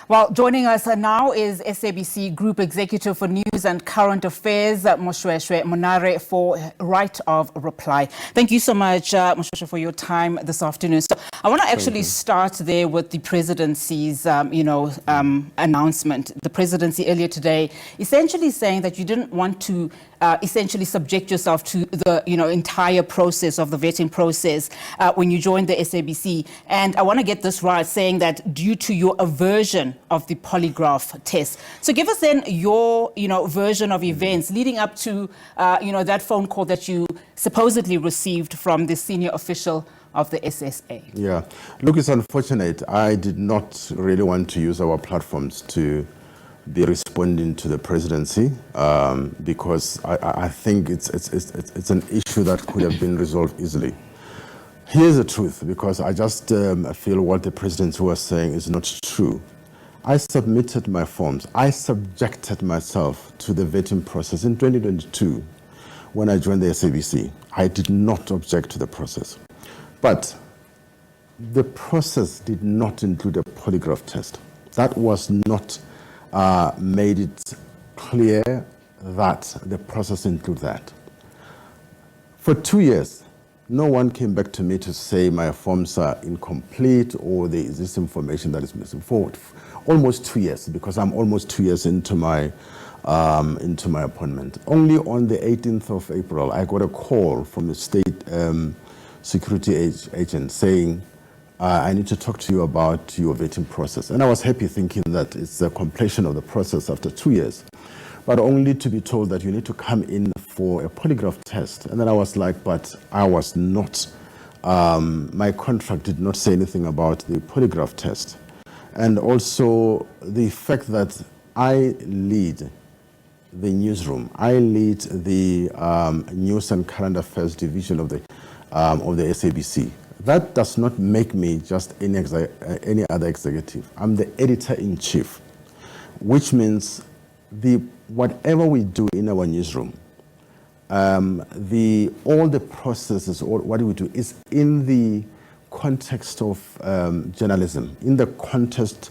Well, joining us now is SABC Group Executive for News and Current Affairs, Moshoeshoe Monare, for right of reply. Thank you so much, Moshoeshoe, for your time this afternoon. So I want to actually start there with the presidency's, announcement. The presidency earlier today essentially saying that you didn't want to essentially subject yourself to the, entire process of the vetting process when you joined the SABC. And I want to get this right, saying that due to your aversion of the polygraph test. So give us then your, version of events leading up to, that phone call that you supposedly received from the senior official of the SSA. Yeah, look, it's unfortunate. I did not really want to use our platforms to be responding to the presidency because I think it's an issue that could have been resolved easily. Here's the truth, because I just feel what the president was saying is not true. I submitted my forms. I subjected myself to the vetting process in 2022 when I joined the SABC. I did not object to the process. But the process did not include a polygraph test. That was not made it clear that the process include that. For 2 years, no one came back to me to say my forms are incomplete or there is this information that is missing. For almost 2 years, because I'm almost 2 years into my appointment. Only on the 18th of April, I got a call from a state security agent saying, I need to talk to you about your vetting process. And I was happy thinking that it's the completion of the process after 2 years, but only to be told that you need to come in for a polygraph test. And then I was like, but I was not, my contract did not say anything about the polygraph test. And also the fact that I lead the newsroom, I lead the News and Current Affairs division of the SABC. That does not make me just any other executive. I'm the editor-in-chief, which means whatever we do in our newsroom, all the processes, or what we do, is in the context of journalism, in the context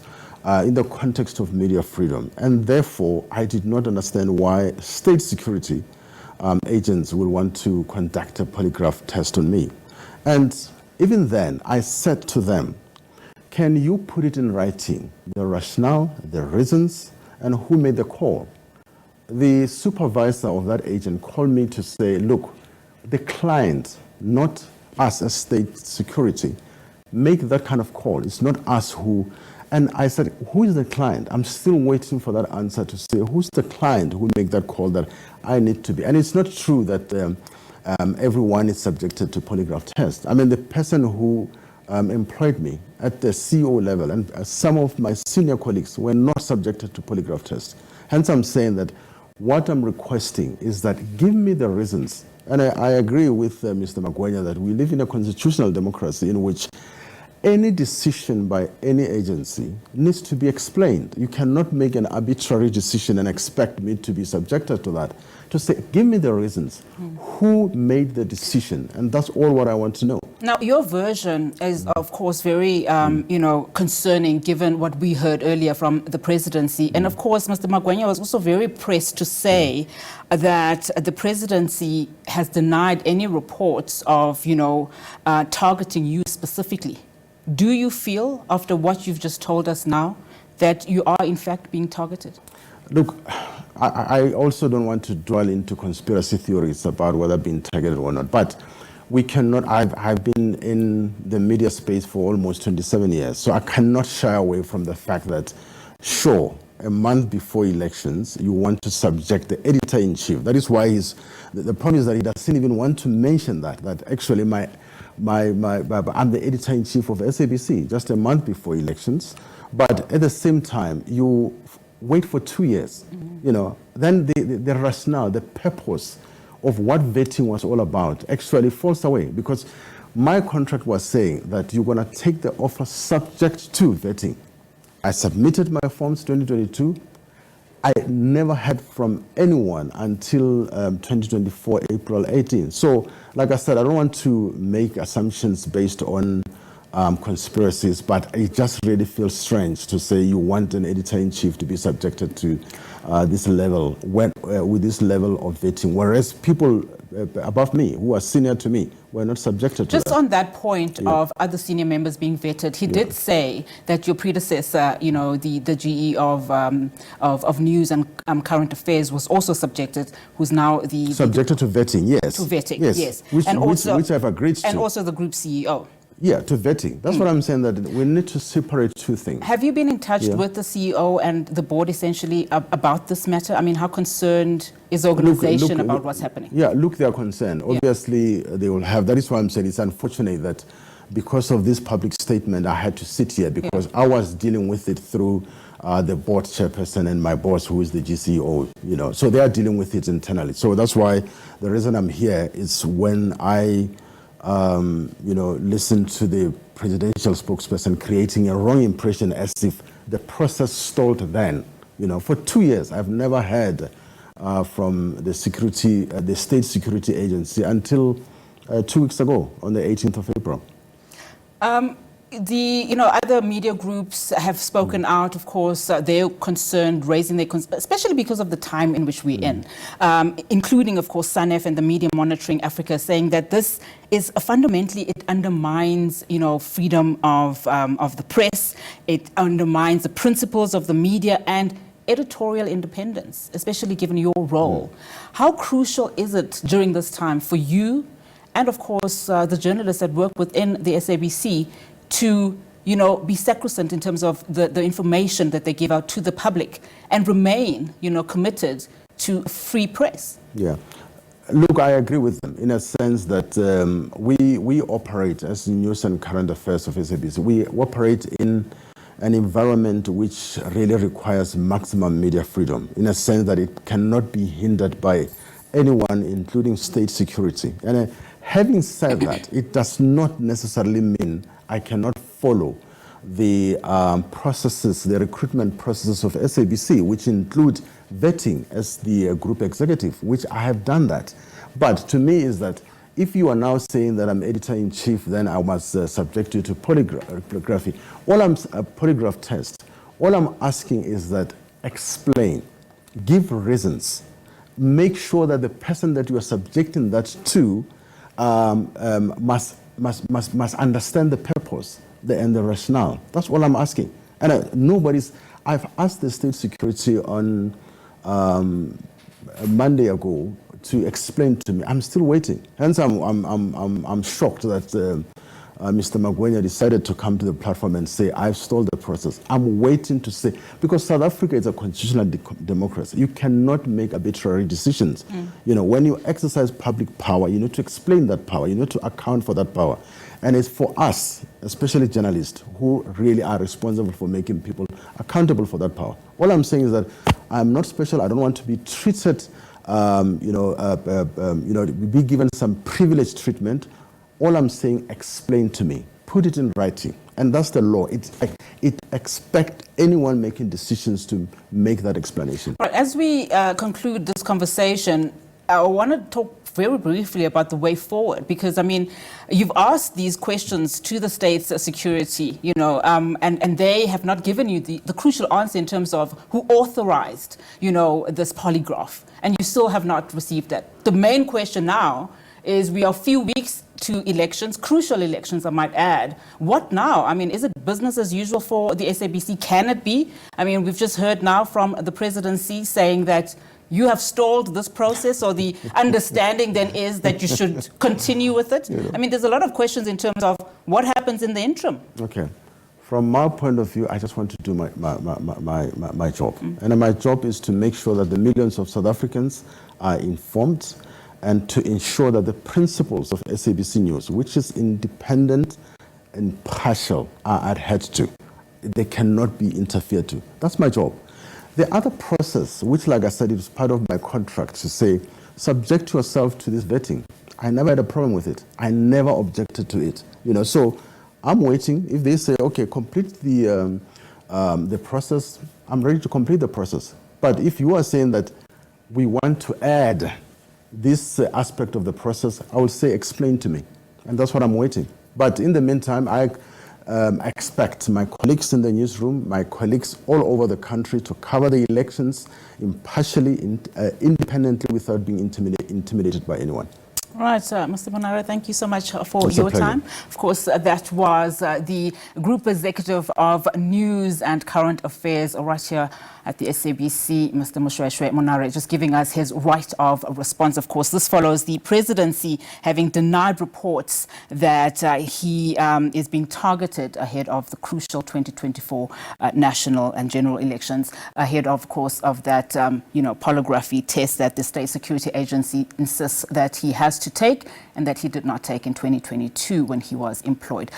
of media freedom, and therefore I did not understand why state security agents will want to conduct a polygraph test on me. And even then, I said to them, can you put it in writing, the rationale, the reasons, and who made the call? The supervisor of that agent called me to say, look, the client, not us as state security, make that kind of call. It's not us who. And I said, who is the client? I'm still waiting for that answer to say, who's the client who make that call that I need to be? And it's not true that everyone is subjected to polygraph tests. I mean, the person who employed me at the CEO level and some of my senior colleagues were not subjected to polygraph tests. Hence, I'm saying that what I'm requesting is that give me the reasons. And I agree with Mr. Magwenya that we live in a constitutional democracy in which any decision by any agency needs to be explained. You cannot make an arbitrary decision and expect me to be subjected to that. To say, give me the reasons. Who made the decision? And that's all what I want to know. Now, your version is, of course, very, concerning, given what we heard earlier from the presidency. And, of course, Mr. Magwenya was also very pressed to say that the presidency has denied any reports of, targeting you specifically. Do you feel, after what you've just told us now, that you are, in fact, being targeted? Look, I also don't want to dwell into conspiracy theories about whether being targeted or not, but we cannot. I've been in the media space for almost 27 years, so I cannot shy away from the fact that, sure, a month before elections, you want to subject the editor-in-chief. That is why the problem is that he doesn't even want to mention that actually I'm the editor-in-chief of SABC just a month before elections, but at the same time, you wait for 2 years, then the rationale, the purpose of what vetting was all about actually falls away, because my contract was saying that you're going to take the offer subject to vetting. I submitted my forms 2022. I never heard from anyone until 2024, April 18. So, like I said, I don't want to make assumptions based on conspiracies, but it just really feels strange to say you want an editor-in-chief to be subjected to this level, with this level of vetting, whereas people above me, who are senior to me, were not subjected to Just that. on that point of other senior members being vetted, he did say that your predecessor, you know, the GE of News and Current Affairs was also subjected, who's now subjected to vetting, yes. To vetting, yes. Which I've agreed to. And also the group CEO. Yeah, to vetting. That's what I'm saying, that we need to separate two things. Have you been in touch with the CEO and the board essentially about this matter? I mean, how concerned is the organization about what's happening? Yeah, look, they are concerned. Obviously, they will have. That is why I'm saying it's unfortunate that because of this public statement, I had to sit here because I was dealing with it through the board chairperson and my boss, who is the GCEO, you know. So they are dealing with it internally. So that's why the reason I'm here is when I listen to the presidential spokesperson creating a wrong impression as if the process stalled then. You know, for 2 years, I've never heard from the state security agency until 2 weeks ago on the 18th of April. Other media groups have spoken out, of course, they're concerned, raising their concerns, especially because of the time in which we're in, including, of course, SANEF and the Media Monitoring Africa, saying that this is fundamentally, it undermines, freedom of the press, it undermines the principles of the media and editorial independence, especially given your role. How crucial is it during this time for you and, of course, the journalists that work within the SABC to, be sacrosanct in terms of the information that they give out to the public and remain, committed to a free press? Yeah. Look, I agree with them in a sense that we operate as News and Current Affairs of SABC. We operate in an environment which really requires maximum media freedom in a sense that it cannot be hindered by anyone, including state security. And having said that, it does not necessarily mean I cannot follow the processes, the recruitment processes of SABC, which include vetting as the group executive, which I have done that. But to me is that if you are now saying that I'm editor-in-chief, then I must subject you to polygraphy. Polygraph test. All I'm asking is that explain, give reasons, make sure that the person that you are subjecting that to must understand the purpose and the rationale. That's all I'm asking. And I've asked the state security on a Monday ago to explain to me. I'm still waiting. Hence, I'm shocked that Mr. Magwenya decided to come to the platform and say, I've stalled the process. I'm waiting to say, because South Africa is a constitutional democracy. You cannot make arbitrary decisions. When you exercise public power, you need to explain that power. You need to account for that power. And it's for us, especially journalists, who really are responsible for making people accountable for that power. All I'm saying is that I'm not special. I don't want to be treated, be given some privileged treatment. All I'm saying, explain to me, put it in writing. And that's the law. It expects anyone making decisions to make that explanation. Right, as we conclude this conversation, I want to talk very briefly about the way forward, because, you've asked these questions to the state's security, and they have not given you the crucial answer in terms of who authorized, this polygraph, and you still have not received that. The main question now is we are a few weeks to elections, crucial elections, I might add. What now? Is it business as usual for the SABC? Can it be? We've just heard now from the presidency saying that you have stalled this process, or the understanding then is that you should continue with it. There's a lot of questions in terms of what happens in the interim. Okay. From my point of view, I just want to do my job. And my job is to make sure that the millions of South Africans are informed, and to ensure that the principles of SABC News, which is independent and impartial, are adhered to. They cannot be interfered to. That's my job. The other process, which, like I said, is part of my contract, to say, subject yourself to this vetting. I never had a problem with it. I never objected to it. So I'm waiting. If they say, okay, complete the process, I'm ready to complete the process. But if you are saying that we want to add this aspect of the process, I will say, explain to me. And that's what I'm waiting. But in the meantime, expect my colleagues in the newsroom, my colleagues all over the country to cover the elections impartially, independently, without being intimidated by anyone. All right, Mr. Monare, thank you so much for It's your a pleasure. time. Of course, that was the Group Executive of News and Current Affairs right here at the SABC, Mr. Moshoeshoe Monare, just giving us his right of response. Of course, this follows the Presidency having denied reports that he is being targeted ahead of the crucial 2024 national and general elections, ahead, of course, of that polygraphy test that the State Security Agency insists that he has to take and that he did not take in 2022 when he was employed.